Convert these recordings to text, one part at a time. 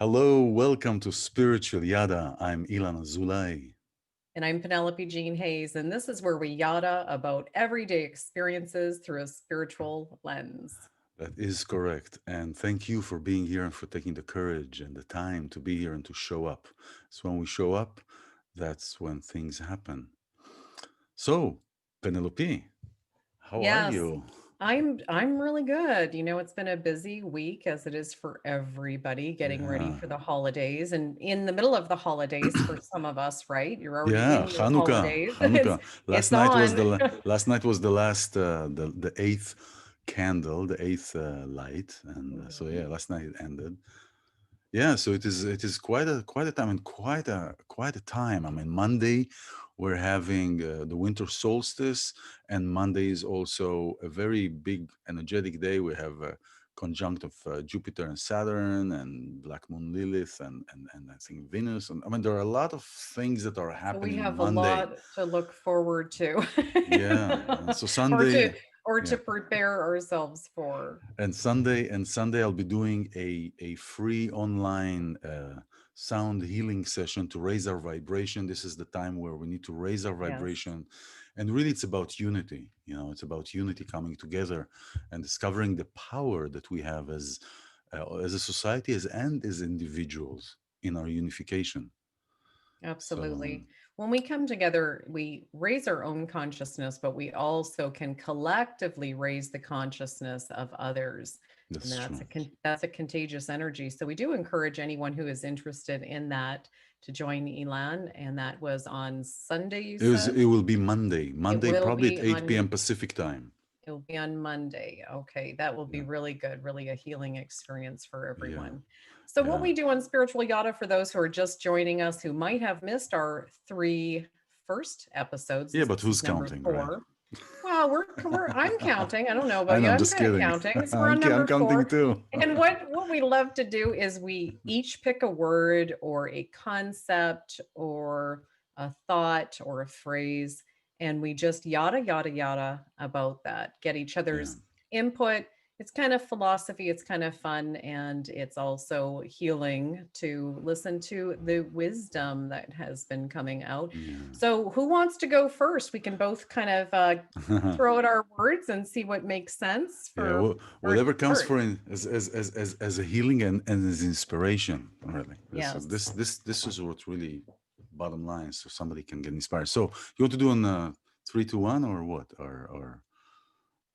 Hello, welcome to Spiritual Yada. I'm iLan Azulay. And I'm Penelope Jean Hayes, and this is where we yada about everyday experiences through a spiritual lens. That is correct. And thank you for being here and for taking the courage and the time to be here and to show up. So when we show up, that's when things happen. So, Penelope, how are Yes, you? I'm really good. It's been a busy week as it is for everybody getting ready Yeah. for the holidays and in the middle of the holidays for some of us, right? You're already Yeah, in your Hanukkah, holidays. It's Hanukkah. it's on. Last night was the last the eighth candle, the eighth light, and so Mhm. yeah, last night it ended. Yeah, so it is quite a time and quite a time. I mean, Monday we're having the winter solstice, and Monday is also a very big energetic day. We have a conjunct of Jupiter and Saturn and Black Moon Lilith and I think Venus. And I mean, there are a lot of things that are So we happening have a Monday. lot to look forward to. Yeah, and so or to Sunday. or to Yeah. prepare ourselves for. And Sunday I'll be doing a free online sound healing session to raise our vibration. This is the time where we need to raise our Yes. vibration, and really it's about unity. It's about unity coming together and discovering the power that we have as a society and as individuals in our unification. So Absolutely. When we come together, we raise our own consciousness, but we also can collectively raise the consciousness of others. And that's true. that's a contagious energy. So we do encourage anyone who is interested in that to join Elan. And that was on Sunday, you said? It will be Monday, It Monday will probably at be 8 on p.m. Pacific time. It'll be on Monday. Okay, that will be Yeah, really good, really a healing experience for yeah, everyone. So, what yeah. we do on Spiritual Yada for those who are just joining us who might have missed our three first episodes, Yeah, this but is who's number counting, right? 4. Well, I'm counting. I don't know I about know, you. I'm I'm just kind of kidding. counting. So we're on I'm number counting 4. too. And what we love to do is we each pick a word or a concept or a thought or a phrase, and we just yada yada yada about that. Get each Yeah, other's input. It's kind of philosophy, it's kind of fun, and it's also healing to listen to the wisdom that has been coming out. yeah. So, who wants to go first? We can both kind of throw out our words and see what makes sense Yeah, for first whatever comes word. for as a healing and as inspiration, really. So Yes. this is what really bottom line, so somebody can get inspired. So you want to do on 3, 2, 1 or what? Or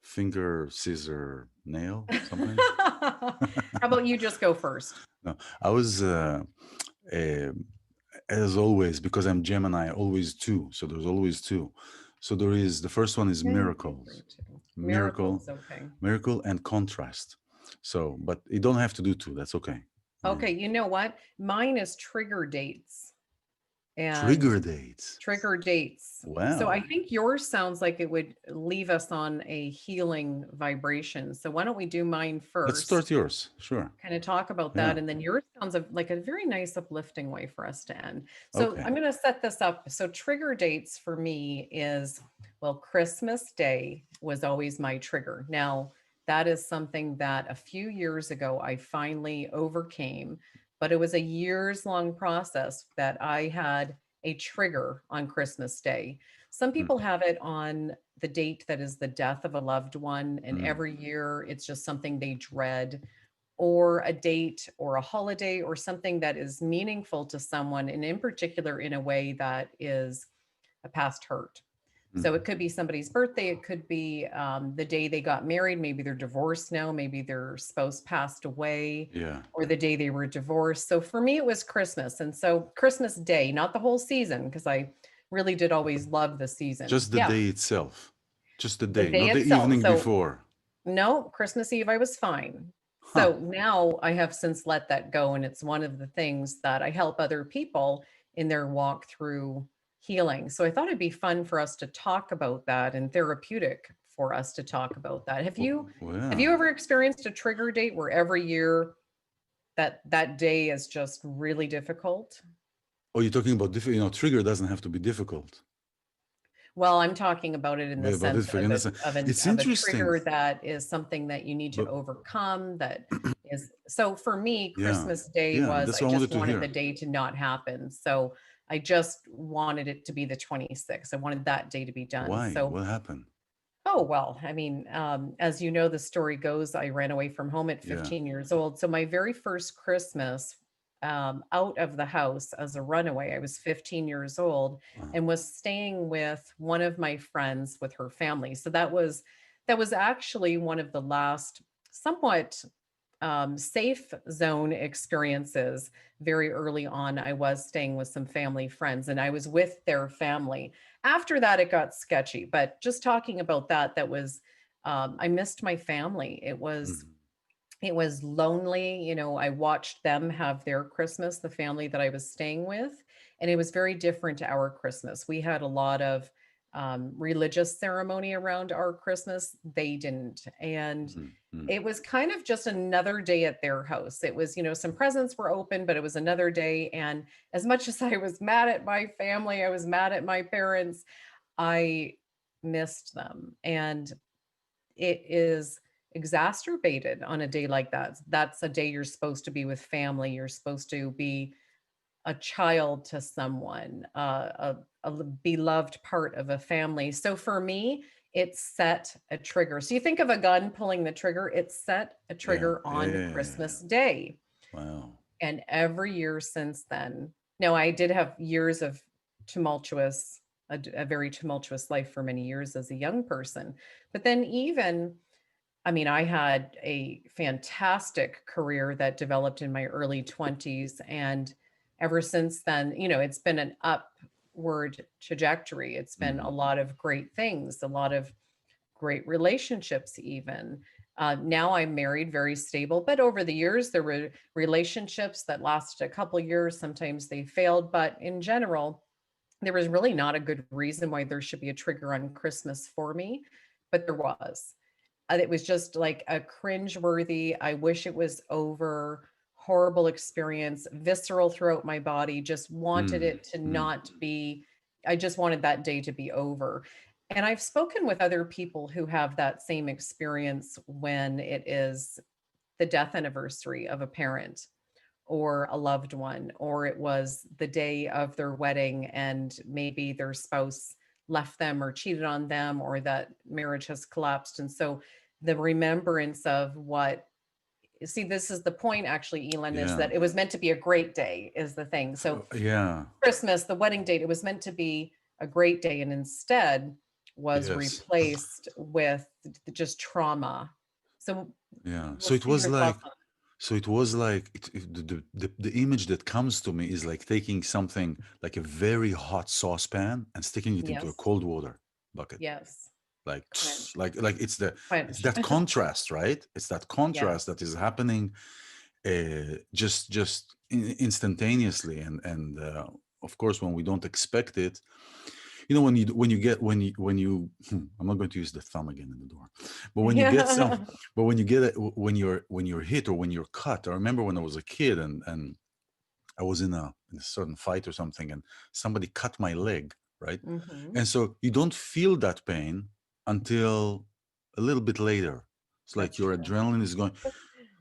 finger, scissor, nail, something? How about you just go first? No, I was uh, as always, because I'm Gemini, always two. So there's always two. So there is the first one is Okay, two, three, miracles, two. miracle, Miracles. Okay. miracle, and contrast. So, but you don't have to do two. That's okay. Yeah. Okay. You know what? Mine is trigger dates. And Trigger dates. trigger dates. So I Wow. think yours sounds like it would leave us on a healing vibration. So why don't we do mine Let's start first? yours. Sure. Kind of talk about Yeah. that. And then yours sounds like a very nice uplifting way for us to end. So Okay. I'm going to set this up. So trigger dates for me is, well, Christmas Day was always my trigger. Now, that is something that a few years ago I finally overcame, but it was a years long process that I had a trigger on Christmas Day. Some Mm, people have it on the date that is the death of a loved one, and mm, every year it's just something they dread, or a date or a holiday or something that is meaningful to someone, and in particular in a way that is a past hurt. mm. So it could be somebody's birthday, it could be the day they got married, maybe they're divorced now, maybe their spouse passed away, Yeah. or the day they were divorced. So for me it was Christmas, and so Christmas Day, not the whole season, because I really did always love the season. Just the Yeah, day itself. Just the the day, day not the itself. evening So before. no, Christmas Eve, I was fine. Huh. So now I have since let that go. And it's one of the things that I help other people in their walk through healing. So I thought it'd be fun for us to talk about that and therapeutic for us to talk about that. Have Well, you have yeah. you ever experienced a trigger date where every year that day is just really difficult? Oh, you're talking about trigger doesn't have to be difficult. Well, I'm talking about it in the But about sense it, forgiveness. It's of a interesting, trigger that is something that you need to but overcome, that is so for me, yeah, Christmas Day yeah, was that's I what I just wanted to wanted the hear. day to not happen. So I just wanted it to be the 26th. I wanted that day to be done. Why? So What happened? oh, well, I mean, as you know, the story goes, I ran away from home at Yeah. 15 years old. So my very first Christmas out of the house as a runaway, I was 15 years old Uh, and was staying with one of my friends with her family. So that was actually one of the last somewhat safe zone experiences. Very early on, I was staying with some family friends and I was with their family. After that, it got sketchy, but just talking about that, that was, I missed my family. mhm, It was lonely. I watched them have their Christmas, the family that I was staying with, and it was very different to our Christmas. We had a lot of religious ceremony around our Christmas. They didn't. And mhm, mhm. it was kind of just another day at their house. It was, some presents were open, but it was another day. And as much as I was mad at my family, I was mad at my parents, I missed them. And it is exacerbated on a day like that. That's a day you're supposed to be with family. You're supposed to be a child to someone, a beloved part of a family. So for me, it set a trigger. So you think of a gun pulling the trigger, it set a Yeah, trigger yeah, on yeah, yeah, yeah. Christmas Day. Wow. And every year since then, no, I did have years of tumultuous, a very tumultuous life for many years as a young person. But then even I mean, I had a fantastic career that developed in my early 20s. And ever since then, it's been an upward trajectory. It's been a Mhm. lot of great things, a lot of great relationships, even. Now I'm married, very stable. But over the years, there were relationships that lasted a couple years. Sometimes they failed. But in general, there was really not a good reason why there should be a trigger on Christmas for me, but there was. It was just like a cringe-worthy, I wish it was over, horrible experience, visceral throughout my body, just wanted Mm, it to mm. not be. I just wanted that day to be over. And I've spoken with other people who have that same experience when it is the death anniversary of a parent or a loved one, or it was the day of their wedding and maybe their spouse left them or cheated on them, or that marriage has collapsed. And so the remembrance of what, see, this is the point actually, Elon, is Yeah. that it was meant to be a great day, is the thing. So Yeah. Christmas, the wedding date, it was meant to be a great day, and instead was Yes. replaced with just trauma. So Yeah. we'll see your thoughts on So it was like the image that comes to me is like taking something like a very hot saucepan and sticking it. it into a Yes, cold water bucket. yes, Like quench, like it's quenched. that contrast, right? It's that contrast Yes. that is happening just instantaneously, and of course when we don't expect it, when you I'm not going to use the thumb again in the door, but when you get some, Yeah. but when you get it, when you're hit or when you're cut. I remember when I was a kid, and I was in a certain fight or something, and somebody cut my leg, right? Mhm. And so you don't feel that pain until a little bit later. It's like That's your true. adrenaline is going.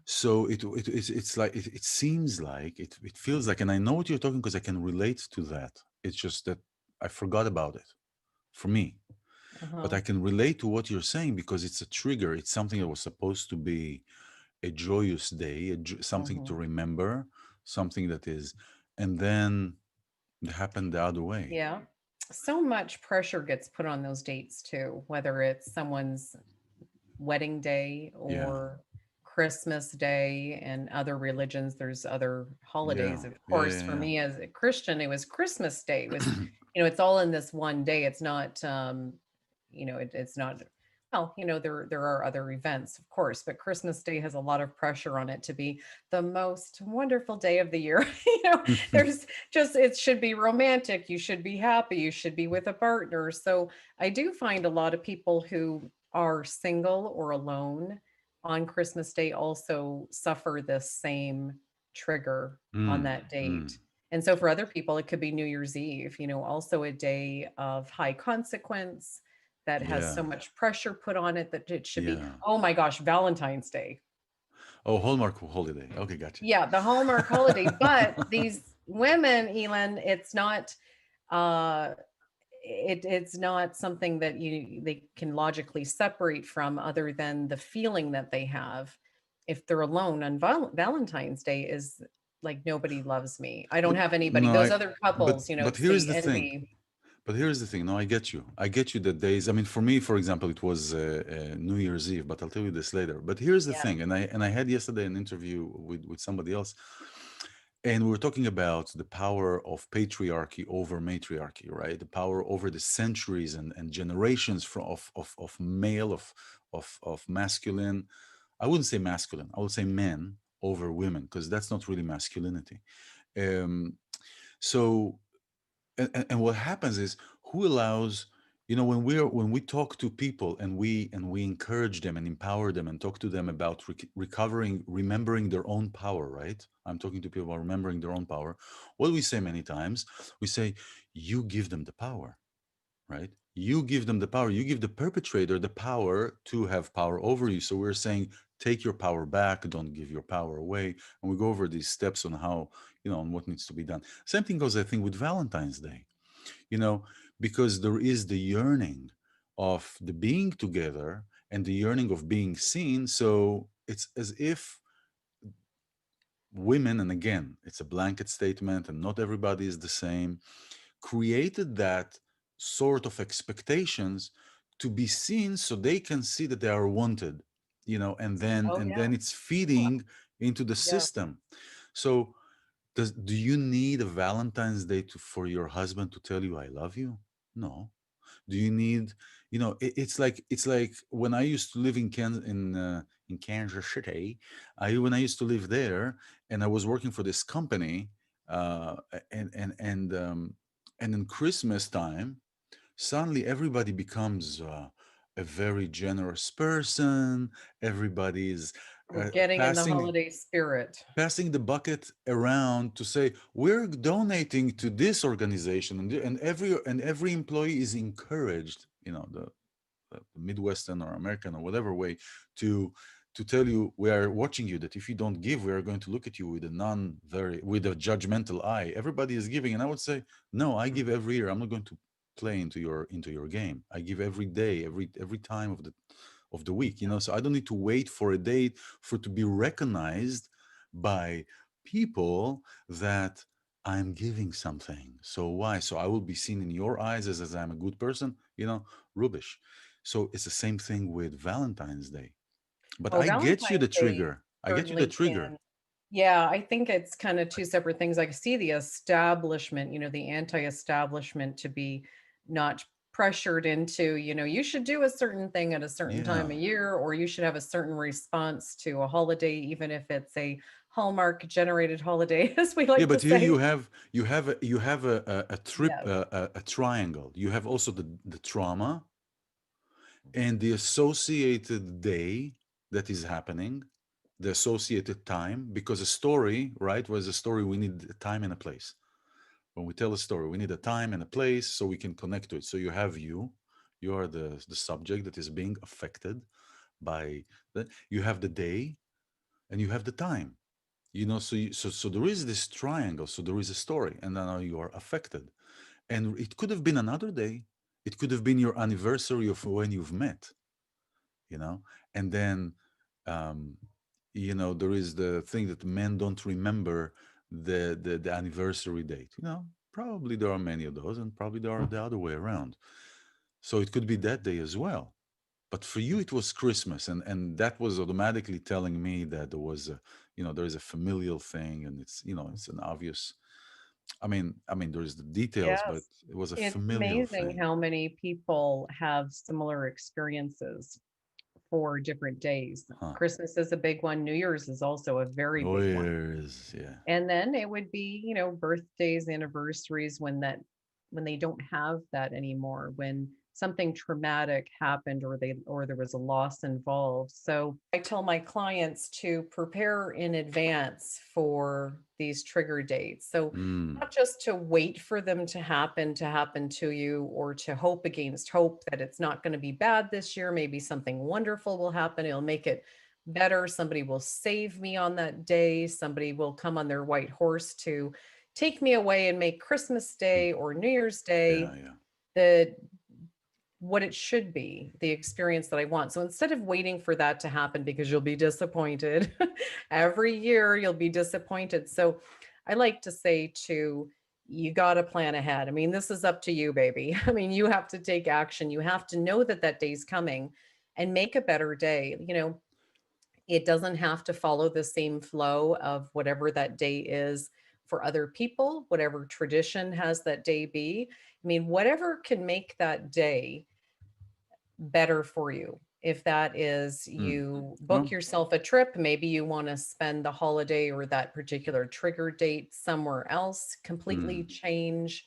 So it's like it seems like it feels like, and I know what you're talking because I can relate to that. It's just that I forgot about it for me, but Uh-huh. I can relate to what you're saying because it's a trigger. It's something that was supposed to be a joyous day, something to Mhm. remember, something that is, and then it happened the other way. Yeah. So much pressure gets put on those dates too, whether it's someone's wedding day Yeah, or Christmas day. And other religions, there's other yeah, holidays. Of yeah, course, yeah, for yeah. me as a Christian, it was Christmas Day. It was, it's all in this one day. It's not it's not, well, there are other events, of course, but Christmas Day has a lot of pressure on it to be the most wonderful day of the year. There's just, it should be romantic, you should be happy, you should be with a partner. So I do find a lot of people who are single or alone on Christmas Day also suffer this same trigger on Mm, that mm. date. And so for other people, it could be New Year's Eve, also a day of high consequence that has so Yeah. much pressure put on it that it should be, Yeah. oh my gosh, Valentine's Day. Oh, Hallmark holiday. Okay, gotcha. Yeah, the Hallmark holiday. But these women, Elon, uh it's not something that they can logically separate from, other than the feeling that they have if they're alone on Valentine's Day is like, nobody loves me. I don't But have anybody. no, Those I. other But couples, but it's here's the the thing. envy. But here's the thing. No, I get you. I get you that days. I mean, for me, for example, it was New Year's Eve. But I'll tell you this later. But here's the Yeah. thing. And I had yesterday an interview with somebody else, and we were talking about the power of patriarchy over matriarchy, right? The power over the centuries and generations of male of masculine. I wouldn't say masculine. I would say men over women, because that's not really masculinity. Um, so and what happens is, who allows, when we talk to people, and we encourage them and empower them and talk to them about recovering, remembering their own power, right? I'm talking to people about remembering their own power. What do we say many times? We say, you give them the power, right? You give them the power. You give the perpetrator the power to have power over you. So we're saying, take your power back. Don't give your power away. And we go over these steps on how, on what needs to be done. Same thing goes, I think, with Valentine's Day, you know, because there is the yearning of the being together and the yearning of being seen. So it's as if women, and again, it's a blanket statement and not everybody is the same, created that sort of expectations to be seen so they can see that they are wanted, and then Oh and yeah. then it's feeding into the Yeah. system. So do you need a Valentine's Day for your husband to tell you I love you? No. Do you need, it's like when I used to live in Kansas City. When I used to live there, and I was working for this company, uh and and and um and in Christmas time, suddenly everybody becomes a very generous person. Everybody is We're getting in the passing holiday spirit. passing the bucket around to say, we're donating to this organization, and every employee is encouraged, the Midwestern or American or whatever way, to tell you, we are watching you, that if you don't give, we are going to look at you with a judgmental eye. Everybody is giving, and I would say, no, I give every year. I'm not going to play into your game. I give every day, every time of the week, so I don't need to wait for a date for to be recognized by people that I'm giving something. So why? So I will be seen in your eyes as I'm a good person, rubbish. So it's the same thing with Valentine's Day. But Oh, I get you Valentine's the Day trigger. I get you the certainly trigger. can. Yeah, I think it's kind of two separate things. I see the establishment, the anti-establishment, to be not pressured into, you should do a certain thing at a certain time Yeah. of year, or you should have a certain response to a holiday, even if it's a Hallmark generated holiday, as we Yeah, like to but here say. you have Yes. a triangle. You have also the trauma and the associated day that is happening, the associated time, because a story, right, was a story, we need a time and a place. When we tell a story, we need a time and a place so we can connect to it. So you are the subject that is being affected by that. You have the day and you have the time. So there is this triangle. So there is a story, and then now you are affected. And it could have been another day. It could have been your anniversary of when you've met, you know and then um there is the thing that men don't remember the anniversary date. Probably there are many of those, and probably there are the other way around. So it could be that day as well. But for you it was Christmas, and that was automatically telling me that there is a familial thing, and it's an obvious. I mean there's the details, but Yes. it was a It's familial amazing thing. how many people have similar experiences for different days. Huh. Christmas is a big one. New Year's is also a very Oh, big one. yeah. And then it would be, birthdays, anniversaries, when they don't have that anymore, when something traumatic happened, or there was a loss involved. So I tell my clients to prepare in advance for these trigger dates. So Mm, not just to wait for them to happen to you, or to hope against hope that it's not going to be bad this year. Maybe something wonderful will happen. It'll make it better. Somebody will save me on that day. Somebody will come on their white horse to take me away and make Christmas mm. Day or New Year's Yeah, Day yeah. the what it should be, the experience that I want. So instead of waiting for that to happen, because you'll be disappointed every year, you'll be disappointed. So I like to say to you got to plan ahead. I mean, this is up to you, baby. I mean, you have to take action. You have to know that that day's coming and make a better day. It doesn't have to follow the same flow of whatever that day is for other people, whatever tradition has that day be. I mean, whatever can make that day better for you. If that is Mm. you book Well, yourself a trip, maybe you want to spend the holiday or that particular trigger date somewhere else, completely mm, change.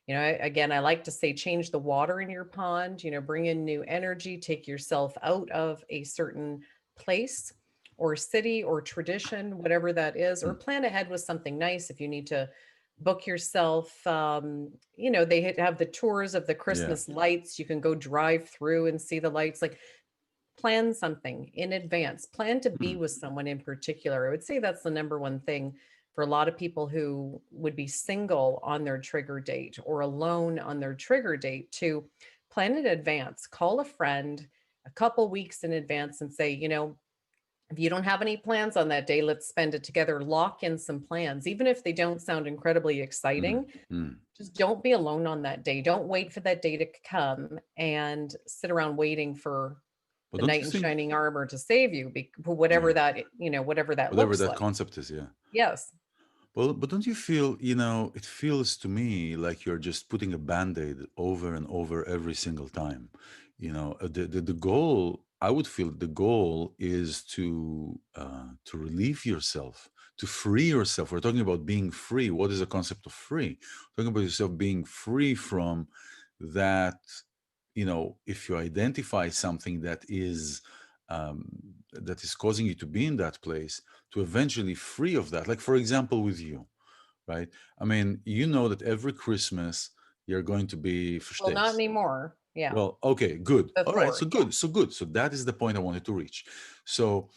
Again, I like to say change the water in your pond, bring in new energy, take yourself out of a certain place or city or tradition, whatever that is, or mm, plan ahead with something nice. If you need to book yourself, they have the tours of the yeah. Christmas lights. You can go drive through and see the lights. Like, plan something in advance, plan to be Mm, with someone in particular. I would say that's the number one thing for a lot of people who would be single on their trigger date or alone on their trigger date, to plan in advance. Call a friend a couple weeks in advance and say, if you don't have any plans on that day, let's spend it together. Lock in some plans, even if they don't sound incredibly mm, exciting. mm. Just don't be alone on that day. Don't wait for that day to come and sit around waiting for But the don't knight you in think, shining armor to save you, yeah, whatever that whatever looks that like. concept is, yeah. Yes. Well, but don't you feel, it feels to me like you're just putting a band-aid over and over every single time. The goal, I would feel the goal is to relieve yourself, to free yourself. We're talking about being free. What is the concept of free? Talking about yourself being free from that, if you identify something um, that is causing you to be in that place, to eventually free of that. Like, for example, with you, right? I mean, you know that every Christmas you're going to be Well, not versteht. anymore. Yeah. Well, okay, good. All right, so Before. Yeah. good, so good. So that is the point I wanted to reach. So,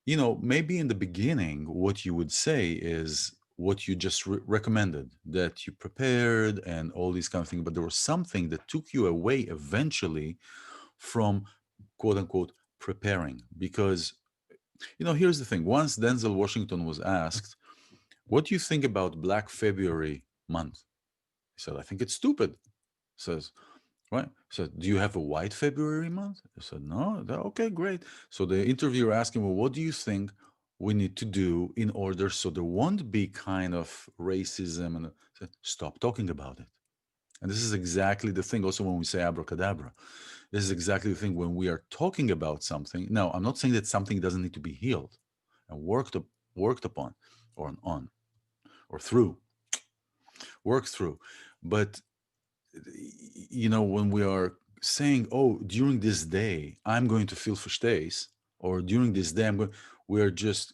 maybe in the beginning, what you would say is what you just recommended, that you prepared and all these kind of things, but there was something that took you away eventually from quote unquote preparing. Because, here's the thing. Once Denzel Washington was asked, what do you think about Black February month? He said, I think it's stupid. Says, right. So, do you have a white February month? I said, no. Okay, great. So the interviewer asked him, well, what do you think we need to do in order so there won't be kind of racism? And I said, stop talking about it. And this is exactly the thing also when we say abracadabra. This is exactly the thing when we are talking about something. Now, I'm not saying that something doesn't need to be healed and worked upon or on or through, worked through. But when we are saying, oh, during this day I'm going to feel verstays, or during this day we are just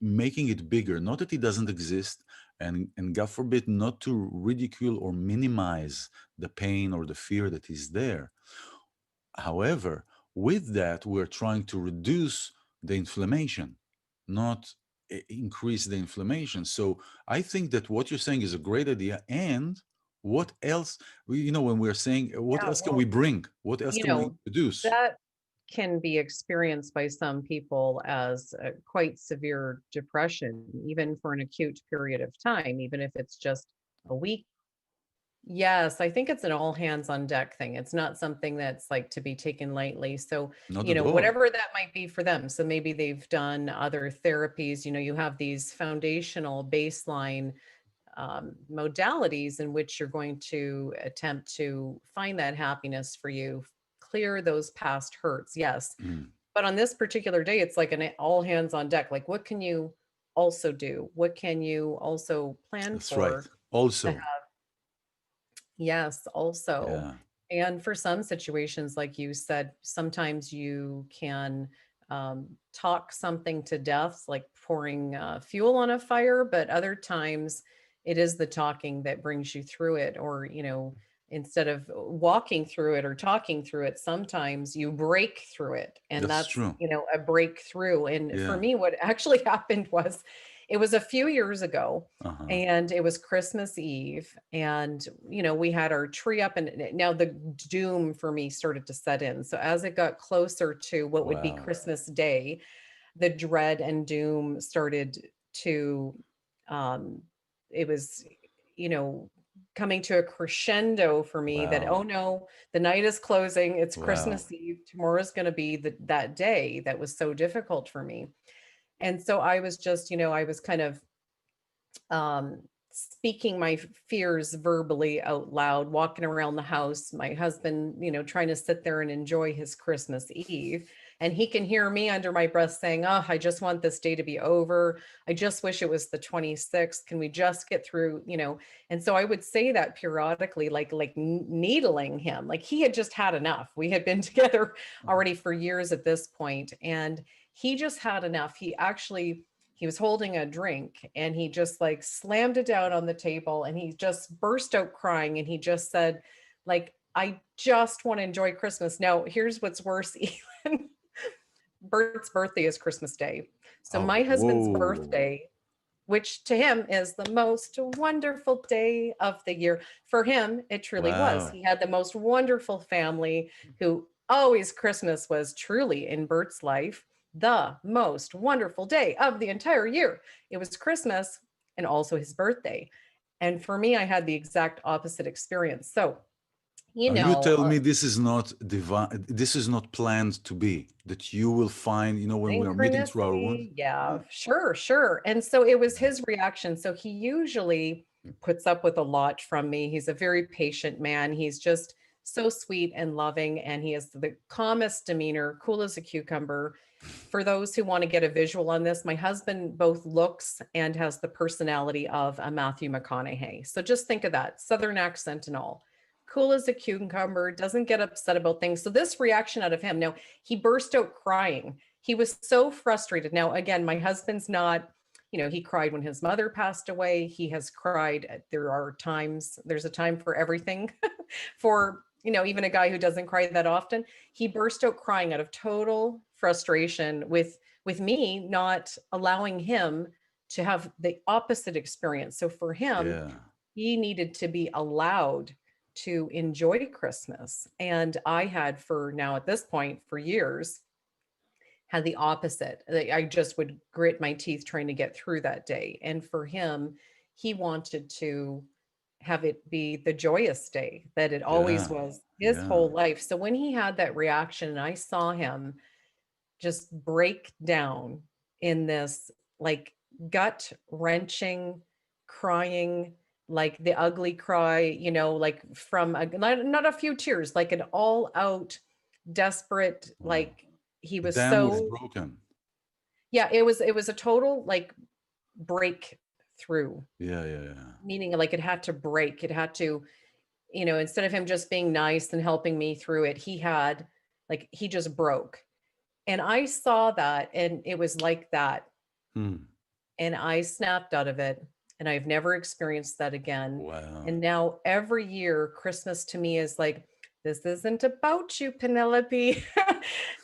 making it bigger, not that it doesn't exist, and God forbid not to ridicule or minimize the pain or the fear that is there. However, with that, we're trying to reduce the inflammation, not increase the inflammation. So I think that what you're saying is a great idea. And what else, when we're saying, what Yeah. else can we Well, bring? What else you can we know, introduce? that can be experienced by some people as quite severe depression, even for an acute period of time, even if it's just a week. Yes, I think it's an all hands on deck thing. It's not something that's like to be taken lightly. So, Not at all. whatever that might be for them. So maybe they've done other therapies. You have these foundational baseline modalities in which you're going to attempt to find that happiness for you, clear those past hurts. Yes. Mm, But on this particular day, it's like an all hands on deck. Like, what can you also do? What can you also plan that's right. for? To Also, Yes, also. yeah. And for some situations, like you said, sometimes you can talk something to death, like pouring fuel on a fire, but other times it is the talking that brings you through it. Or, instead of walking through it or talking through it, sometimes you break through it. And That's that's, true. a breakthrough. And for Yeah. me, what actually happened was it was a few years ago, Uh-huh. and it was Christmas Eve, and we had our tree up, and now the doom for me started to set in. So as it got closer to what would be Wow. Christmas Day, the dread and doom started to um it was you know coming to a crescendo for me that, oh Wow. no, the night is closing, it's Wow. Christmas Eve, tomorrow's going to be that day that was so difficult for me. And so I was just, I was kind of speaking my fears verbally out loud, walking around the house, my husband, trying to sit there and enjoy his Christmas Eve. And he can hear me under my breath saying, oh, I just want this day to be over. I just wish it was the 26th. Can we just get through, And so I would say that periodically, like needling him, like he had just had enough. We had been together already for years at this point, and he just had enough. He was holding a drink, and he just like slammed it down on the table, and he just burst out crying, and he just said, like, I just want to enjoy Christmas. Now, here's what's worse, Elon. Bert's birthday is Christmas Day. So Oh, my husband's whoa. birthday, which to him is the most wonderful day of the year. For him, it truly was. Wow. He had the most wonderful family who always Christmas was truly in Bert's life the most wonderful day of the entire year. It was Christmas and also his birthday. And for me, I had the exact opposite experience. So, you Now you know, tell uh, me this is not divine, this is not planned to be, that you will find, when we are meeting through our wounds. Synchronicity. Yeah, Yeah. sure, sure. And so it was Yeah. his reaction. So he usually puts up with a lot from me. He's a very patient man. He's just so sweet and loving, and he has the calmest demeanor, cool as a cucumber. For those who want to get a visual on this, my husband both looks and has the personality of a Matthew McConaughey. So just think of that, Southern accent and all. Cool as a cucumber, doesn't get upset about things. So this reaction out of him, now he burst out crying. He was so frustrated. Now, again, my husband's not, he cried when his mother passed away. He has cried. There's a time for everything. For, even a guy who doesn't cry that often. He burst out crying out of total frustration with me not allowing him to have the opposite experience. So for him, Yeah. he needed to be allowed to enjoy Christmas. And I had, for now at this point, for years, had the opposite. I just would grit my teeth trying to get through that day. And for him, he wanted to have it be the joyous day that it always Yeah. was his Yeah. whole life. So when he had that reaction and I saw him just break down in this like gut wrenching crying, like the ugly cry, like from not a few tears, like an all out desperate, Wow. like he The was dam was so, broken. yeah, it was a total like breakthrough, Yeah. Yeah. Yeah. meaning like it had to break, it had to, instead of him just being nice and helping me through it, he just broke. And I saw that, and it was like that. Hmm. And I snapped out of it, and I've never experienced that again. Wow. And now every year, Christmas to me is like, this isn't about you, Penelope.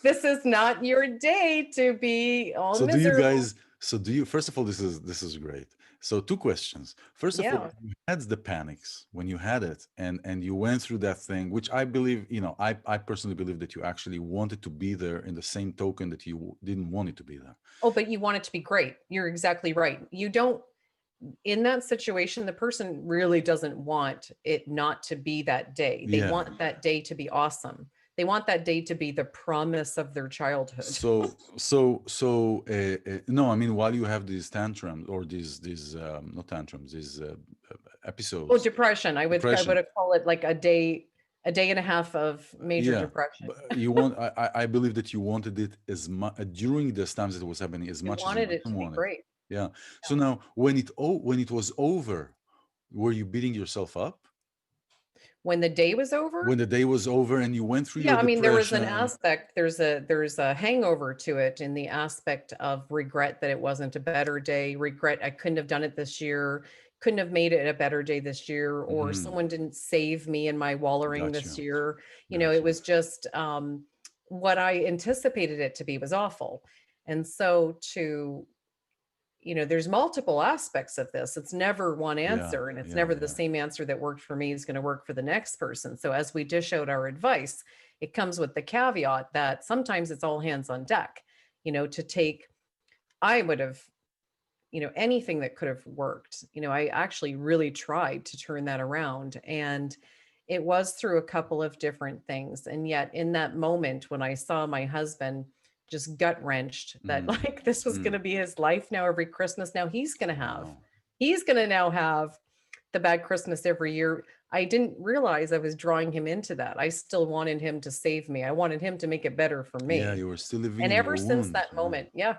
This is not your day to be all So do you miserable. guys, so do you, first of all, this is great. So two questions. First of all, Yeah. you had the panics when you had it and you went through that thing, which I believe, I personally believe that you actually wanted to be there in the same token that you didn't want it to be there. Oh, but you want it to be great. You're exactly right. You don't, in that situation, the person really doesn't want it not to be that day. They Yeah. want that day to be awesome. They want that day to be the promise of their childhood. No, I mean, while you have these tantrums or these not tantrums, these Oh, episodes, depression. I would depression. have called it like a day and a half of major Yeah, depression. but you want. I believe that you wanted it as much during these times that it was happening as I much as your wanted it to husband be wanted. great. Yeah. So Yeah. now, when it was over, were you beating yourself up? when the day was over. when the day was over and you went through Yeah, your I mean, there was an depression? aspect, there's a hangover to it in the aspect of regret that it wasn't a better day, regret I couldn't have done it this year, couldn't have made it a better day this year, or Hmm. someone didn't save me in my wallowing Got this you. year. It Got you. was just what I anticipated it to be was awful. And so there's multiple aspects of this. It's never one Yeah. answer, and it's Yeah. never the Yeah. same answer that worked for me is going to work for the next person. So as we dish out our advice, it comes with the caveat that sometimes it's all hands on deck, to take, I would have, anything that could have worked. I actually really tried to turn that around, and it was through a couple of different things. And yet in that moment when I saw my husband just gut wrenched that Mm. like this was going Mm. to be his life now every Christmas, now Wow. he's going to now have the bad Christmas every year. I didn't realize I was drawing him into that. I still wanted him to save me. I wanted him to make it better for Yeah, me. you were still living And in your ever since wound. that Yeah. moment, yeah,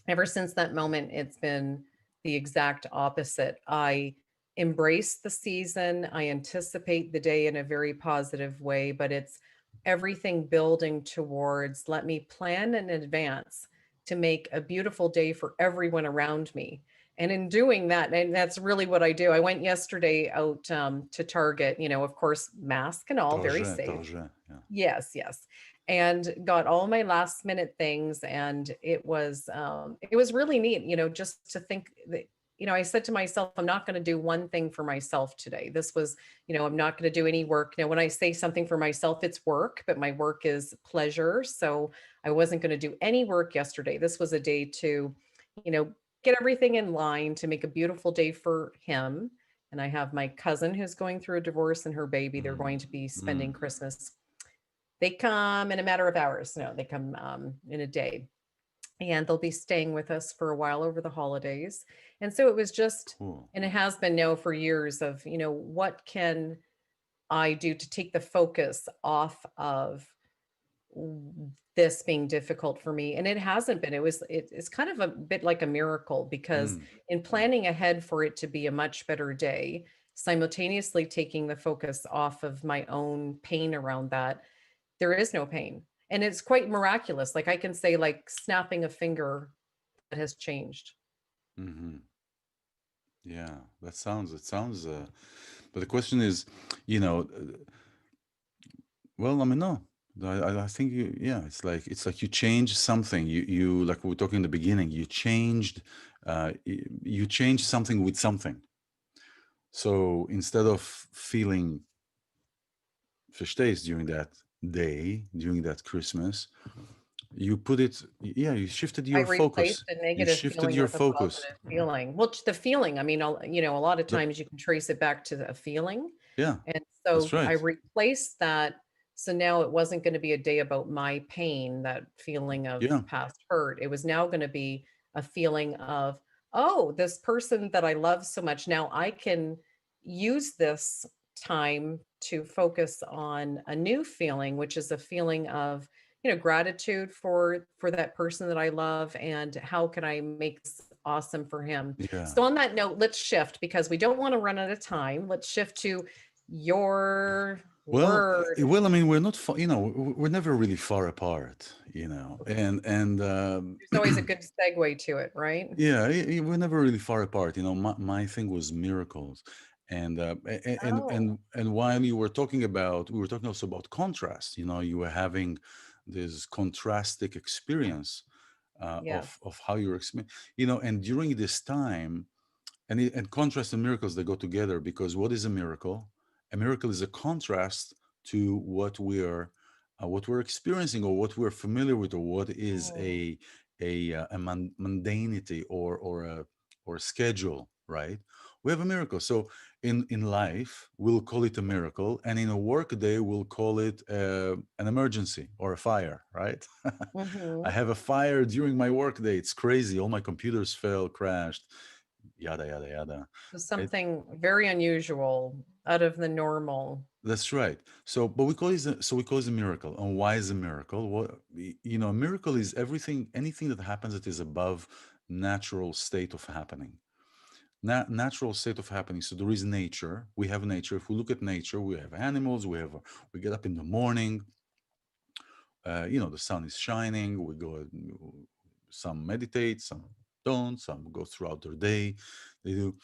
ever since that moment, it's been the exact opposite. I embrace the season. I anticipate the day in a very positive way, but it's everything building towards let me plan in advance to make a beautiful day for everyone around me. And in doing that, and that's really what I do. I went yesterday out to Target, of course, mask and all, very Target, safe. target. Yeah. Yes, yes. And got all my last minute things, and it was really neat, just to think that, I said to myself, I'm not going to do one thing for myself today. This was, I'm not going to do any work. Now, when I say something for myself, it's work, but my work is pleasure. So I wasn't going to do any work yesterday. This was a day to, you know, get everything in line to make a beautiful day for him. And I have my cousin who's going through a divorce and her baby. They're Mm. going to be spending Mm. Christmas. They come in a matter of hours. No, they come in a day, and they'll be staying with us for a while over the holidays. And so it was just, Cool. and it has been now for years of, what can I do to take the focus off of this being difficult for me? And it hasn't been. It's kind of a bit like a miracle, because Mm. in Mm. planning ahead for it to be a much better day, simultaneously taking the focus off of my own pain around that, there is no pain. And it's quite miraculous. Like I can say, like snapping a finger, that has changed. Hmm. Yeah, it sounds, but the question is, you know, well, I mean, no, I think yeah, it's like you changed something. You like we were talking in the beginning. You changed something with something. So instead of feeling verstehst during that day, during that Christmas, you put it, yeah, you shifted I your replaced focus. a You negative shifted feeling your with a focus. positive feeling. Well, the feeling, I mean, a lot of That, times you can trace it back to a feeling. yeah, And that's so I right. replaced that. So now it wasn't going to be a day about my pain, that feeling of Yeah, past hurt. It was now going to be a feeling of, oh, this person that I love so much, now I can use this time to focus on a new feeling, which is a feeling of, gratitude for that person that I love, and how can I make this awesome for him. yeah. So on that note, let's shift, because we don't want to run out of time. Let's shift to your Well, word. well, I mean, we're not far, we're never really far apart, and There's always a good segue to it, right? yeah, we're never really far apart. My thing was miracles, and Oh, and while you were talking about, we were talking also about contrast. You were having this contrastic experience yes. of how you're experiencing, and during this time. And contrast and miracles, they go together, because what is a miracle? A miracle is a contrast to what we're experiencing, or what we're familiar with, or what is Oh, a mundanity, or a schedule, right? We have a miracle. So in life, we'll call it a miracle, and in a work day, we'll call it an emergency or a fire, right? I hmm. have a fire during my work day. It's crazy. All my computers fell, crashed, yada yada yada, So right? something very unusual, out of the normal. That's right. So but we call it a miracle. And why is a miracle? A miracle is anything that happens that is above natural state of happening. natural state of happening. So there is nature. We have nature. If we look at nature, we have animals. We get up in the morning. The sun is shining. We go. Some meditate. Some don't. Some go throughout their day. They do.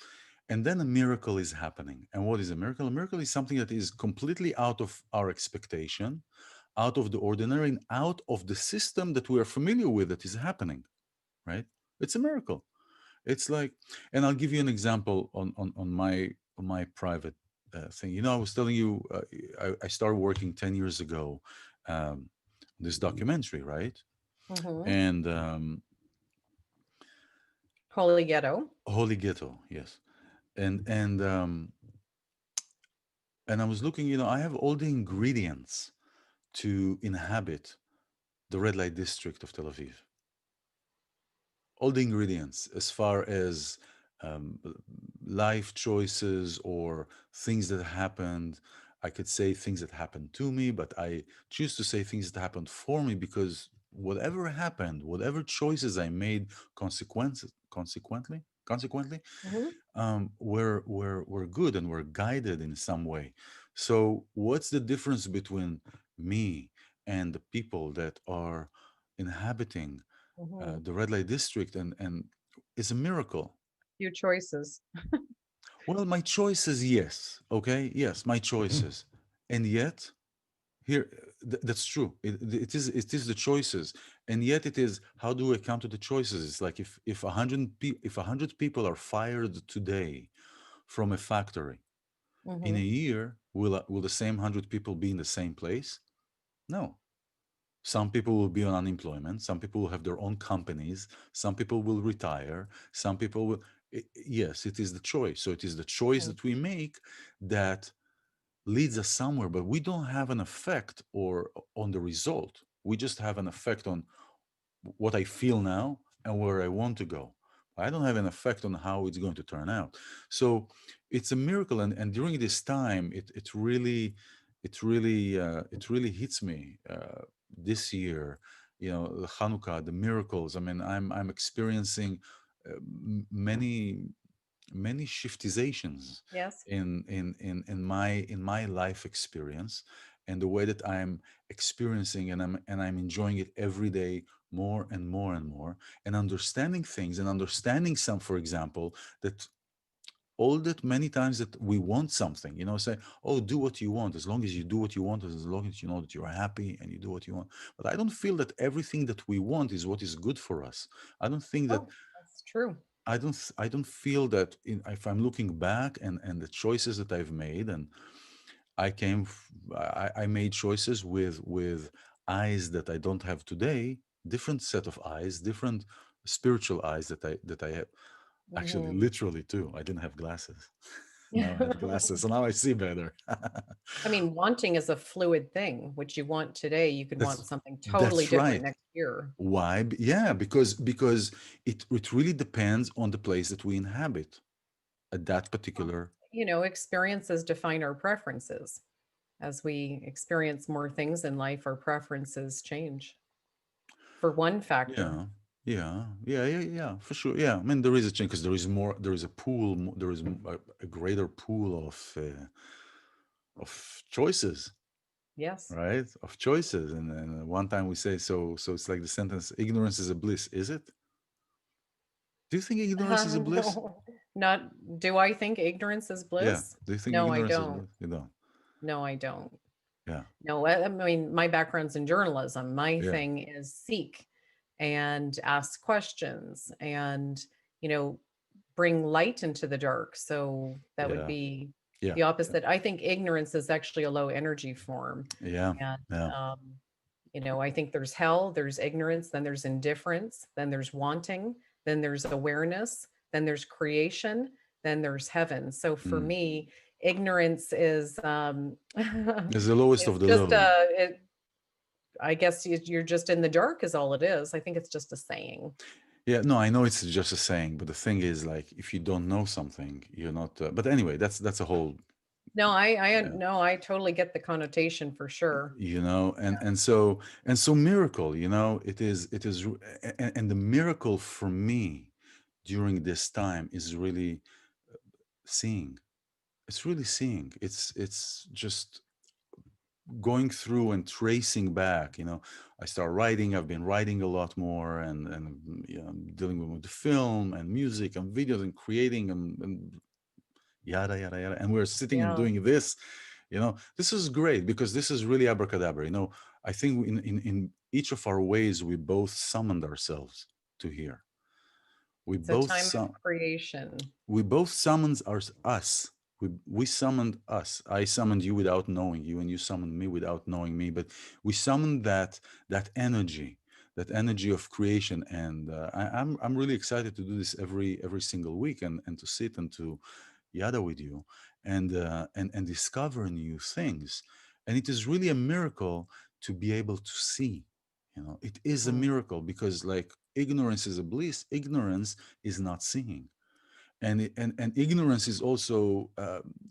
And then a miracle is happening. And what is a miracle? A miracle is something that is completely out of our expectation, out of the ordinary, and out of the system that we are familiar with that is happening, right? It's a miracle. It's like, and I'll give you an example on my private thing. I was telling you, I started working 10 years ago, this documentary, right? Hmm. And Holy ghetto. Holy Ghetto, yes. And and um, and I was looking. I have all the ingredients to inhabit the red light district of Tel Aviv. All the ingredients as far as um, life choices or things that happened. I could say things that happened to me, but I choose to say things that happened for me because whatever happened, whatever choices I made, consequently, Hmm. were good and were guided in some way. So, what's the difference between me and the people that are inhabiting Hmm. the red light district? And it's a miracle. Few choices. Well, my choices, yes, okay, yes, my choices, and yet here, that's true. It is the choices, and yet it is how do I come to the choices? It's like if 100 people are fired today from a factory, in Hmm. a year will the same 100 people be in the same place? No. Some people will be on unemployment. Some people will have their own companies. Some people will retire. Some people will. Yes, it is the choice. So it is the choice that we make that leads us somewhere, but we don't have an effect or on the result. We just have an effect on what I feel now and where I want to go. I don't have an effect on how it's going to turn out. So it's a miracle. And during this time, it really hits me this year. The Hanukkah, the miracles. I mean, I'm experiencing many shiftizations Yes. in my life experience, and the way that I'm experiencing and I'm enjoying it every day more and more and more, and understanding things, and understanding some, for example, that all that many times that we want something, say, oh, do what you want, as long as you do what you want, as long as you know that you're happy and you do what you want. But I don't feel that everything that we want is what is good for us. I don't think that Oh, that's true. I don't feel that if I'm looking back and the choices that I've made, and I made choices with eyes that I don't have today, different set of eyes, different spiritual eyes that I have. Actually, Hmm. literally too. I didn't have glasses. Now I have glasses, so now I see better. I mean, wanting is a fluid thing. What you want today, you could want that's something totally that's different right. next year. Why? Yeah, because it really depends on the place that we inhabit at that Well, particular. experiences define our preferences. As we experience more things in life, our preferences change for one factor. Yeah, yeah, for sure. Yeah, I mean there is a change because there is more. There is a pool. There is a greater pool of choices, Yes. right? Of choices, and one time we say so. So it's like the sentence: "Ignorance is a bliss." Is it? Do you think ignorance is a bliss? No, not do I think ignorance is Yeah. bliss? Do you think No, I ignorance is don't. bliss? You don't. No, I don't. Yeah. No, I mean, my background's in journalism. My Yeah. thing is seek and ask questions and, you know, bring light into the dark. So that would Yeah. be Yeah. the Yeah. opposite. I think ignorance is actually a low energy form. Yeah. And, Yeah. um, I think there's hell, there's ignorance, then there's indifference, then there's wanting, then there's awareness, then there's creation, then there's heaven. So for Mm. me, ignorance is It's the lowest is of the just low. I guess you're just in the dark is all it is. I think it's just a saying. Yeah, no, I know it's just a saying, but the thing is, like, if you don't know something, you're not. But anyway, that's a whole, No, I yeah, no, I totally get the connotation for sure. and so miracle, and the miracle for me during this time is really seeing. It's really seeing. It's just going through and tracing back. I start writing. I've been writing a lot more, and I'm dealing with the film and music and videos and creating and yada yada yada. And we're sitting and Yeah. doing this. This is great because this is really abracadabra. I think in each of our ways we both summoned ourselves to here. We It's a both time su- of creation. we both summoned us. We summoned us. I summoned you without knowing you, and you summoned me without knowing me. But we summoned that energy of creation. And I'm really excited to do this every single week, and to sit and to yada with you, and discover new things. And it is really a miracle to be able to see. It is a Mm, miracle because, like, ignorance is a bliss. Ignorance is not seeing. And ignorance is also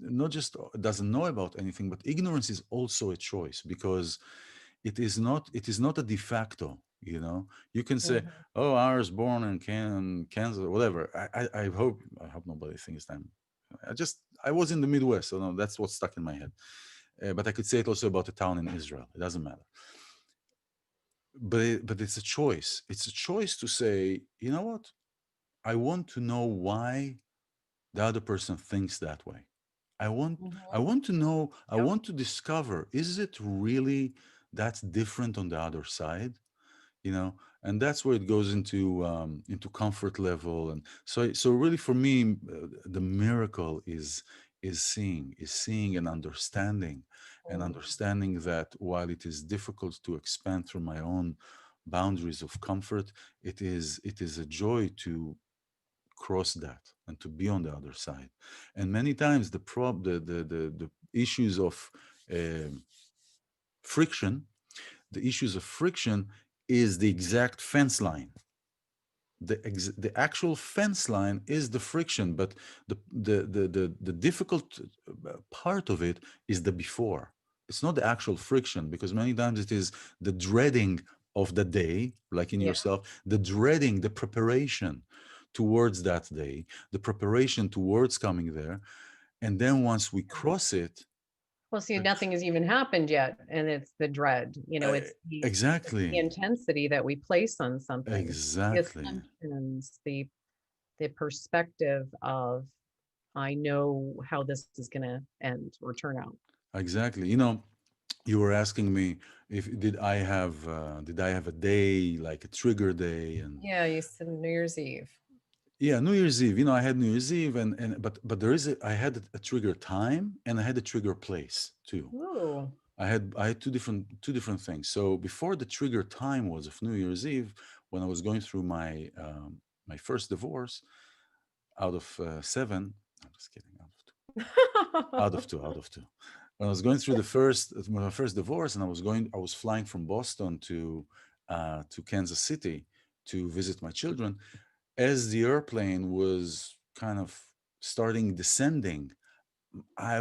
not just doesn't know about anything, but ignorance is also a choice, because it is not a de facto. You can say, mhm. oh, I was born in Kansas, whatever. I hope nobody thinks that I was in the Midwest, so no, that's what's stuck in my head. But I could say it also about a town in Israel. It doesn't matter. But it's a choice. It's a choice to say, you know what, I want to know why the other person thinks that way. I want I Mhm. want to know, I Yep. want to discover, is it really that different on the other side? you know and that's where it goes into comfort level. And so really for me, the miracle is seeing and understanding, Mm. that while it is difficult to expand through my own boundaries of comfort, it is a joy to cross that and to be on the other side. And many times the issues of um friction, is the exact fence line. The actual fence line is the friction, but the difficult part of it is the before. It's not the actual friction, because many times it is the dreading of the day, like in Yeah. yourself, the dreading, the preparation towards that day, the preparation towards coming there. And then once we cross it, Well, see, uh, nothing has even happened yet, and it's the dread. uh, It's the exactly, intensity that we place on something, the exactly, assumptions, the perspective of, I know how this is going to end or turn out. exactly. You were asking me if did I have a day, like a trigger day. And Yeah, you said New Year's Eve. yeah, New Year's Eve. I had New Year's Eve, but I had a trigger time, and I had a trigger place too. Ooh. I had two different things. So before the trigger time was of New Year's Eve, when I was going through my first divorce out of seven. I'm just kidding. Out of two. When I was going through my first divorce, and I was flying from Boston to Kansas City to visit my children. As the airplane was kind of starting descending, I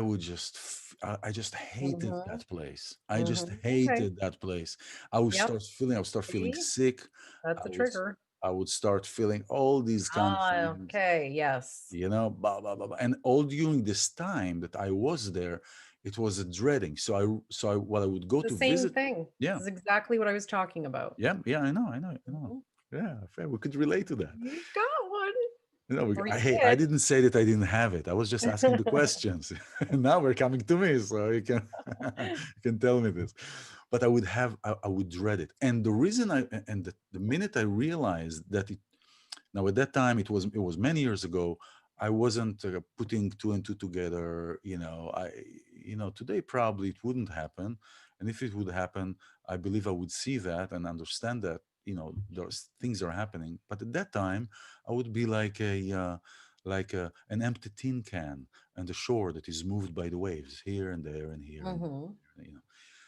just hated Mhm. that place. I just Mhm. Okay. hated that place. Yep. I would start feeling See, sick. that's I a would trigger. I would start feeling all these kind of things, Okay. Yes. blah blah blah, blah. And all during this time that I was there, it was a dreading. What I would go The to same visit. thing. Yeah, This is exactly what I was talking about. yeah, yeah. I know. Mhm. Yeah, fair. We could relate to that. You got one, or I you hey, I did. didn't say that I didn't have it. I was just asking the questions. And now we're coming to me, so you can you can tell me this. But I would dread it. And the reason the minute I realized that now, at that time, it was many years ago. I wasn't putting two and two together. Today probably it wouldn't happen, and if it would happen, I believe I would see that and understand that those things are happening. But at that time, I would be an empty tin can on the shore that is moved by the waves here and there and here and Mhm. there.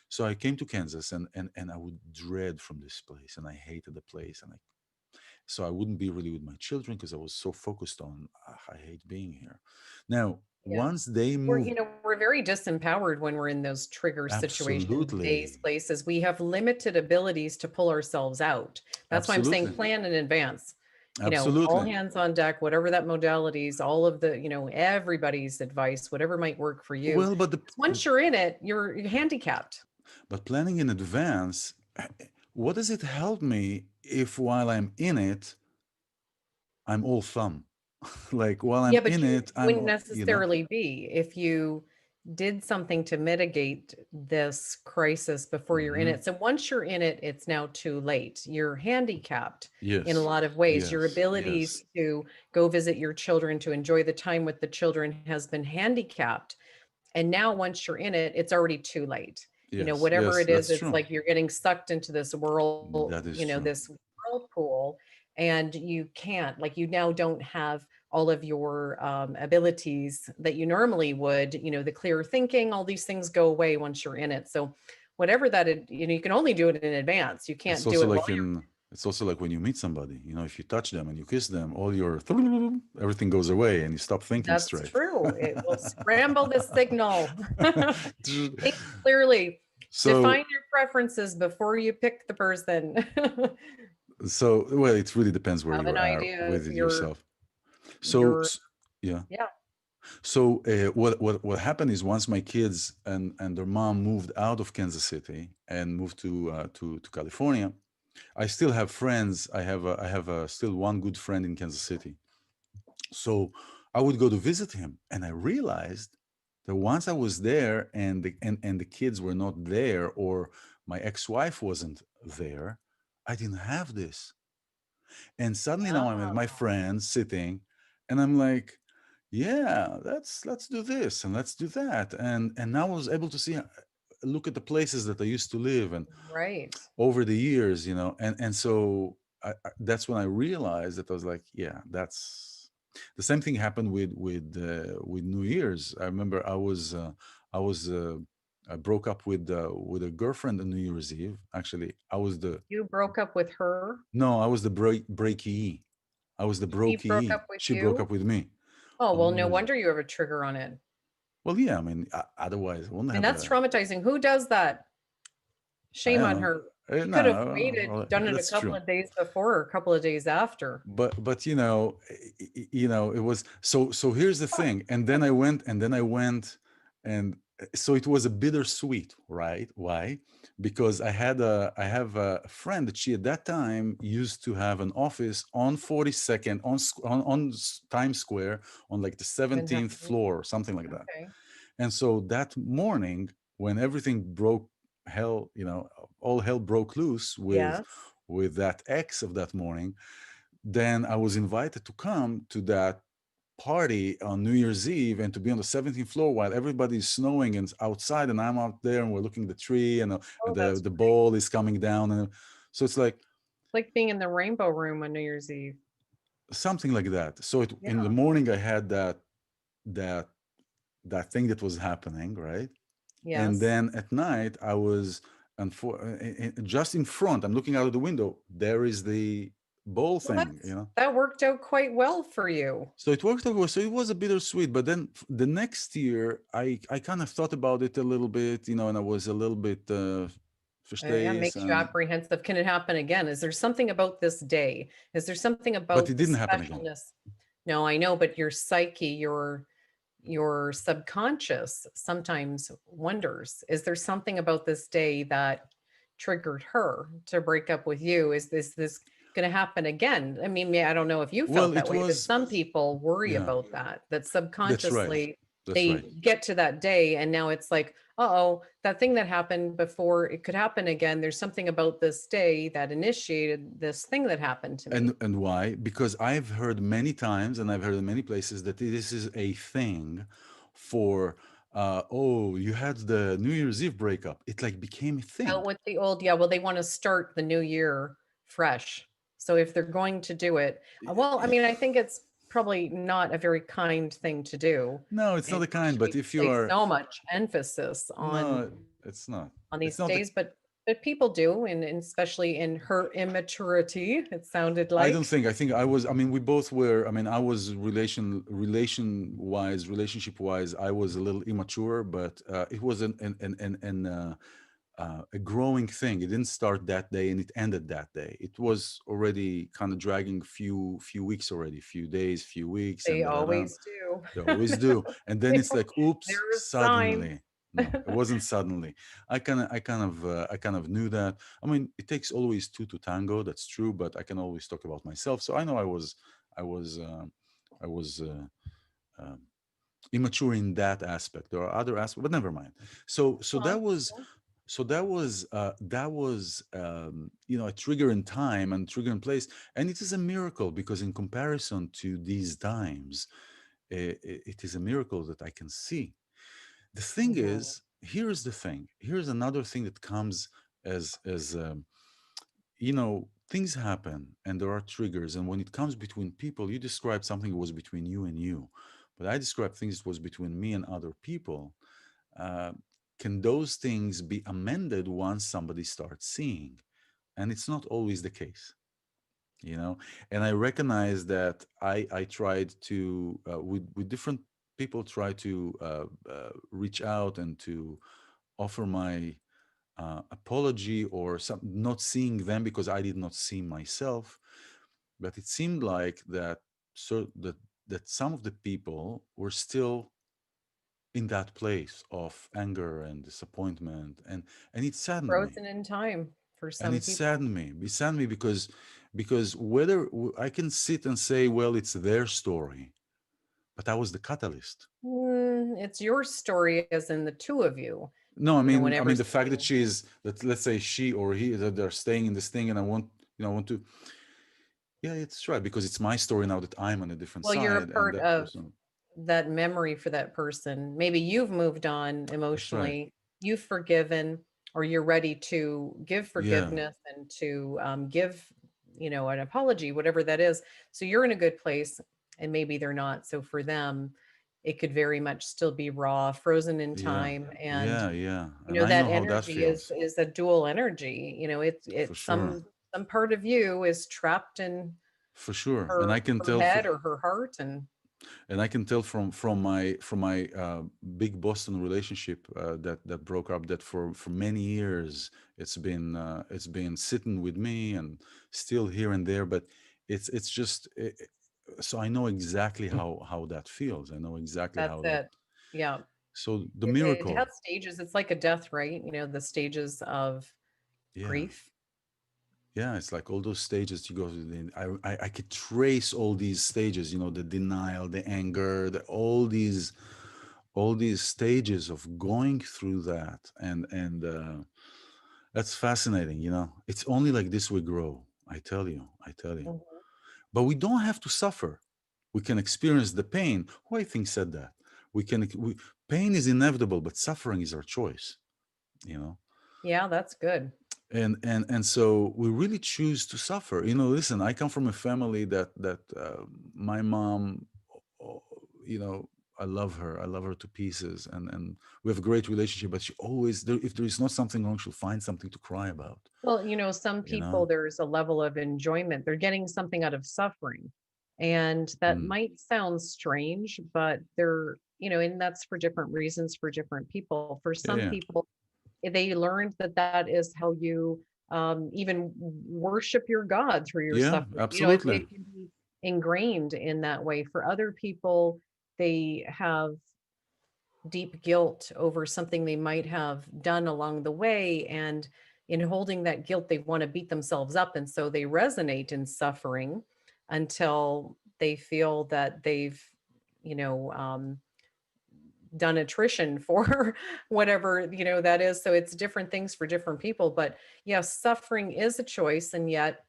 So I came to Kansas, and I would dread from this place, and I hated the place, and so I wouldn't be really with my children because I was so focused on, I hate being here. Now, Yeah. once they We're, moved, we're very disempowered when we're in those trigger situations, days, absolutely, places. We have limited abilities to pull ourselves out. That's why I'm saying absolutely, plan in advance. all Absolutely. hands on deck, whatever that modalities, all of the, everybody's advice, whatever might work for you. Well, but 'Cause once you're in it, you're handicapped. planning in advance, what does it help me if while I'm in it, I'm all thumb? Like while Yeah, I'm but in you it, wouldn't you know? necessarily be if you did something to mitigate this crisis before you're in Hmm. it. So once you're in it, it's now too late. You're handicapped in a Yes, lot of ways. Your yes, yes, abilities to go visit your children, to enjoy the time with the children has been handicapped. And now once you're in it, it's already too late. yes, Whatever yes, it is, that's it's true. like you're getting sucked into this That is true. this whirlpool, and you can't, like, you now don't have all of your abilities that you normally would, the clear thinking, all these things go away once you're in it. So whatever that, you can only do it in advance. You It's can't do also it while like in it's also like when you meet somebody, if you touch them and you kiss them, all your everything goes away and you stop thinking that's straight. true. It will scramble the signal. Think clearly. So Define your preferences before you pick the person. well, it really depends where Have you an are idea with of it your yourself. So your yeah. yeah. So what happened is once my kids and their mom moved out of Kansas City and moved to California, I still have friends. I have still one good friend in Kansas City. So I would go to visit him, and I realized that once I was there and the kids were not there, or my ex-wife wasn't there, I didn't have this. And suddenly now I'm at my Ah, friends sitting, and I'm like, yeah, let's do this and let's do that. And now I was able to see, look at the places that I used to live, and right. over the years, and so that's when I realized that I was like, yeah, that's the same thing happened with New Year's. I remember I was I broke up with a girlfriend on New Year's Eve. Actually, I was the You broke up with her. no, I was the breakee. I was the She broke brokey. up with She broke you. up with me Oh, on well, New no Year's Eve. wonder you have a trigger on it. Well, yeah, I mean, otherwise I wouldn't And have that's a. traumatizing. Who does that? I Shame don't on know. her. She could have waited, No, done it a that's couple true. of days before or a couple of days after. But it was so here's the thing, and then I went and so it was a bittersweet, right? Why? Because I have a friend that she at that time used to have an office on 42nd on Times Square, on like the Didn't have 17th to. floor or something like that. Okay. And so that morning, when everything broke, hell, all hell broke loose Yes. with that ex of that morning, then I was invited to come to that party on New Year's Eve and to be on the 17th floor while everybody's snowing and outside, and I'm out there and we're looking at the tree, and Oh, the that's the great. ball is coming down, and so it's like Like being in the rainbow room on New Year's Eve. something like that. So Yeah. in the morning I had that that thing that was happening, right? And Yes. then at night I was, and for just in front, I'm looking out of the window, there is the bowl Well, thing. that worked out quite well for you. So it worked out well. So it was a bittersweet. But then the next year, I kind of thought about it a little bit, and I was a little bit Yeah, verstehe, makes you apprehensive. Can it happen again? Is there something about this day? Is there something but about it the didn't happen again. specialness? No, I know, but your psyche, your subconscious sometimes wonders, is there something about this day that triggered her to break up with you? Is this going to happen again? I mean, I don't know if you Well, felt that it way, but was, some people worry yeah, about that, that that's right. subconsciously That's right. they get to that day and now it's like, uh-oh, that thing that happened before, it could happen again. There's something about this day that initiated this thing that happened to me. And why? Because I've heard many times, and I've heard in many places that this is a thing for, oh, you had the New Year's Eve breakup. It like became a Out thing. with the old, yeah, well, they wanna start the new year fresh. So if they're going to do it, well, I mean, I think it's probably not a very kind thing to do, No, it's not and the kind, but especially if you place are, so much emphasis no, it's not. on It's these not the days, but people do, and especially in her immaturity, it sounded I don't like. think. I think I was. I mean, we both were. I mean, I was relation wise, relationship wise. I was a little immature, but it was an a growing thing. It didn't start that day and it ended that day. It was already kind of dragging few weeks already, few days, few weeks, and They da da da. always do. They always do. And then it's like, oops, There are signs. suddenly. No, it wasn't suddenly. I kind of knew that. I mean, it takes always two to tango. That's true, but I can always talk about myself. So I know I was, I was um, immature in that aspect. There are other aspects, but never mind. So Well, that was you know, a trigger in time and trigger in place, and it is a miracle because in comparison to these times, it is a miracle that I can see. The thing mhm. is, here's the thing. Here's another thing that comes as you know, things happen and there are triggers, and when it comes between people, you described something that was between you and you, but I described things that was between me and other people. uh, can those things be amended once somebody starts seeing? And it's not always the case, you know. And I recognize that I tried to with different people, try to reach out and to offer my apology or some, not seeing them because I did not see myself. But it seemed like that, so that some of the people were still in that place of anger and disappointment, and it saddened me. Frozen in time for And some it people. saddened me. It saddened me because whether I can sit and say, well, it's their story, but I was the catalyst. It's your story as in the two of you. No, I Whenever mean the fact that something, she is, that let's say she or he, that they're staying in this thing, and I want, you know, I want to. Yeah, it's right because it's my story now that I'm on a different well, you're a side, and part that of person. that memory for that person. Maybe you've moved on That's right. emotionally, you've forgiven, or you're ready to give Yeah, forgiveness and to give, an apology, whatever that is. So you're in a good place, and maybe they're not. So for them, it could very much still be raw, frozen in yeah, time, and yeah, and I that know how that energy is feels a dual energy. for It's sure, some part of you is trapped in for sure, and her I can her tell for, head or her heart, and and I can tell from my big Boston relationship that broke up, that for many years it's been sitting with me and still here and there, but it's just so I know exactly how that feels. I know exactly that's how that. it. Yeah. So the It miracle, has stages. It's like a death, right? The stages of yeah, grief. yeah, it's like all those stages you go through. I could trace all these stages, you know, the denial, the anger, all these stages of going through that, and that's fascinating. You know, it's only like this we grow. I tell you. Mhm. But we don't have to suffer. We can experience the pain. Who I think said that? Pain is inevitable, but suffering is our choice. You know, Yeah, that's good. and so we really choose to suffer. You know, listen, I come from a family that my mom, oh, you know, I love her to pieces, and we have a great relationship, but she always there, if there is not something wrong, she'll find something to cry about. Well, some You people, know. there's a level of enjoyment. They're getting something out of suffering. And that Mm. might sound strange, but and that's for different reasons for different people. For Yeah, some yeah, people, they learned that that is how you even worship your God through your yeah, suffering. absolutely. It can be ingrained in that way. For other people, they have deep guilt over something they might have done along the way. And in holding that guilt, they want to beat themselves up. And so they resonate in suffering until they feel that they've, you know, um, done attrition for whatever that is. So it's different things for different people, but yes, suffering is a choice. And yet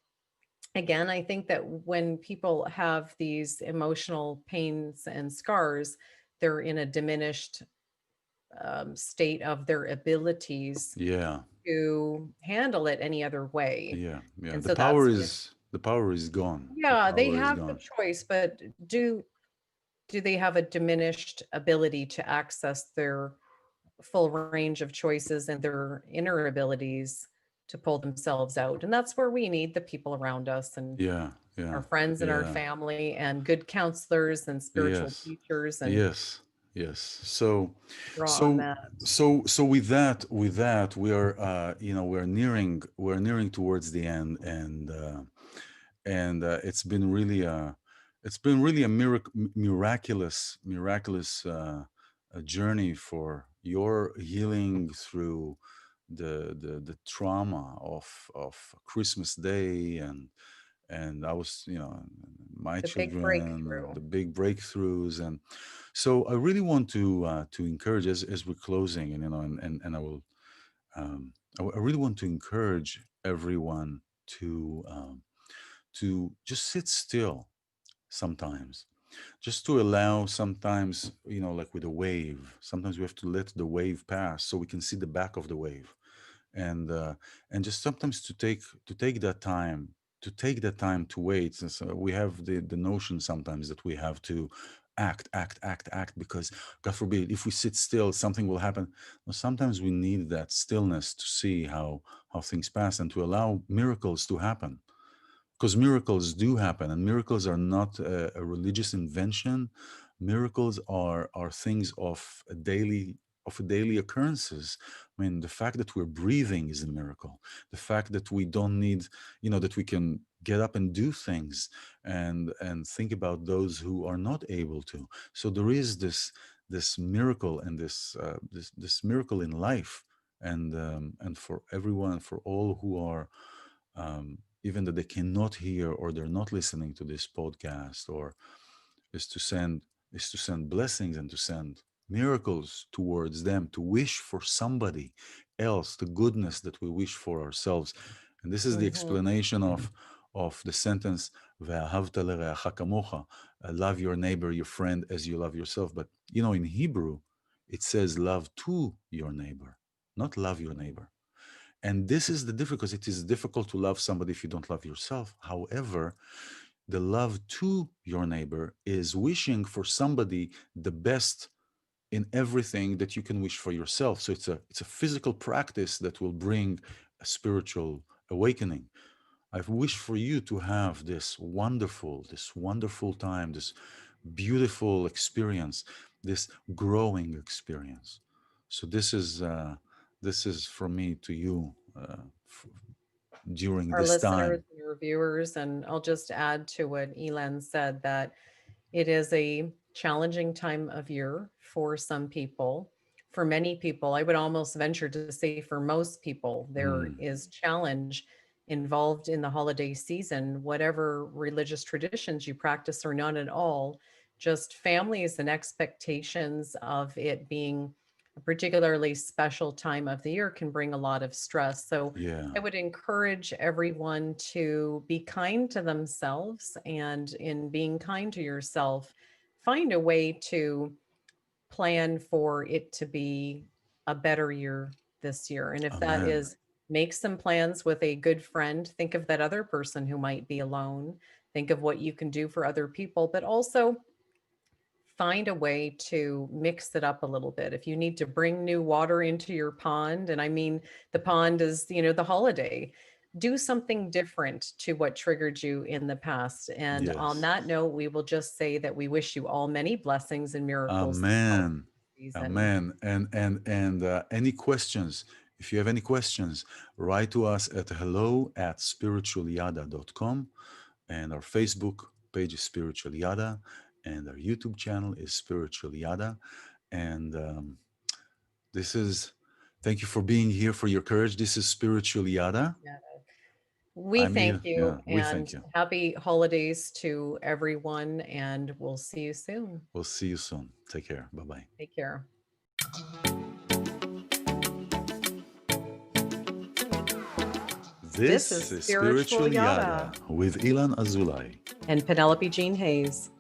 again, I think that when people have these emotional pains and scars, they're in a diminished state of their abilities Yeah, to handle it any other way. yeah, yeah. And so that's when The power is gone. The yeah, they power is have the gone. choice, but do they have a diminished ability to access their full range of choices and their inner abilities to pull themselves out? And that's where we need the people around us and Yeah, yeah, our friends and our yeah. family and good counselors and spiritual Yes, teachers and yes, Yes. So, Draw on so, that. so with that, we are, we're nearing towards the end, and it's been really a miraculous journey for your healing through the trauma of Christmas Day, and I was, my The big children, and breakthrough. the big breakthroughs. And so I really want to encourage, as we're closing, and and I will, I really want to encourage everyone to just sit still sometimes, just to allow, sometimes, like with a wave, sometimes we have to let the wave pass so we can see the back of the wave. And just sometimes to take that time, to wait. And so we have the notion sometimes that we have to act, because God forbid, if we sit still, something will happen. Well, sometimes we need that stillness to see how things pass, and to allow miracles to happen, because miracles do happen, and miracles are not a religious invention. Miracles are things of daily occurrences. I mean, the fact that we're breathing is a miracle. The fact that we don't need, that we can get up and do things, and think about those who are not able to. So there is this miracle, and this miracle in life, and for everyone, for all who are, even that they cannot hear, or they're not listening to this podcast, or is to send is to send blessings, and to send miracles towards them, to wish for somebody else the goodness that we wish for ourselves. And this is the Hmm. explanation of the sentence, "Ve'ahavta l'reacha kamocha," love your neighbor, your friend, as you love yourself. But in Hebrew, it says love to your neighbor, not love your neighbor. And this is the difficult, because it is difficult to love somebody if you don't love yourself. However, the love to your neighbor is wishing for somebody the best in everything that you can wish for yourself. So it's a physical practice that will bring a spiritual awakening. I wish for you to have this wonderful time, this beautiful experience, this growing experience. So this is from me to you, during Our this listeners time. and your viewers, and I'll just add to what Elan said that it is a challenging time of year for some people. For many people, I would almost venture to say for most people, there Mm, is challenge involved in the holiday season, whatever religious traditions you practice or none at all, just families and expectations of it being a particularly special time of the year can bring a lot of stress. So yeah. I would encourage everyone to be kind to themselves. And in being kind to yourself, find a way to plan for it to be a better year this year. And if that Amen. is, make some plans with a good friend, think of that other person who might be alone, think of what you can do for other people, but also find a way to mix it up a little bit. If you need to bring new water into your pond, and I mean, the pond is, the holiday, do something different to what triggered you in the past. And on Yes. that note, we will just say that we wish you all many blessings and miracles this holiday Amen. season. Amen. And any questions? If you have any questions, write to us at hello@spiritualyada.com, and our Facebook page is Spiritual Yada, and our YouTube channel is Spiritual Yada. And this is thank you for being here, for your courage. This is Spiritual Yada. Yeah. We I'm thank here. you Yeah, we and thank you. happy holidays to everyone. And we'll see you soon. We'll see you soon. Take care. Bye bye. Take care. This is This is Spiritual Spiritual Yada Yada with Ilan Azulay. and Penelope Jean Hayes.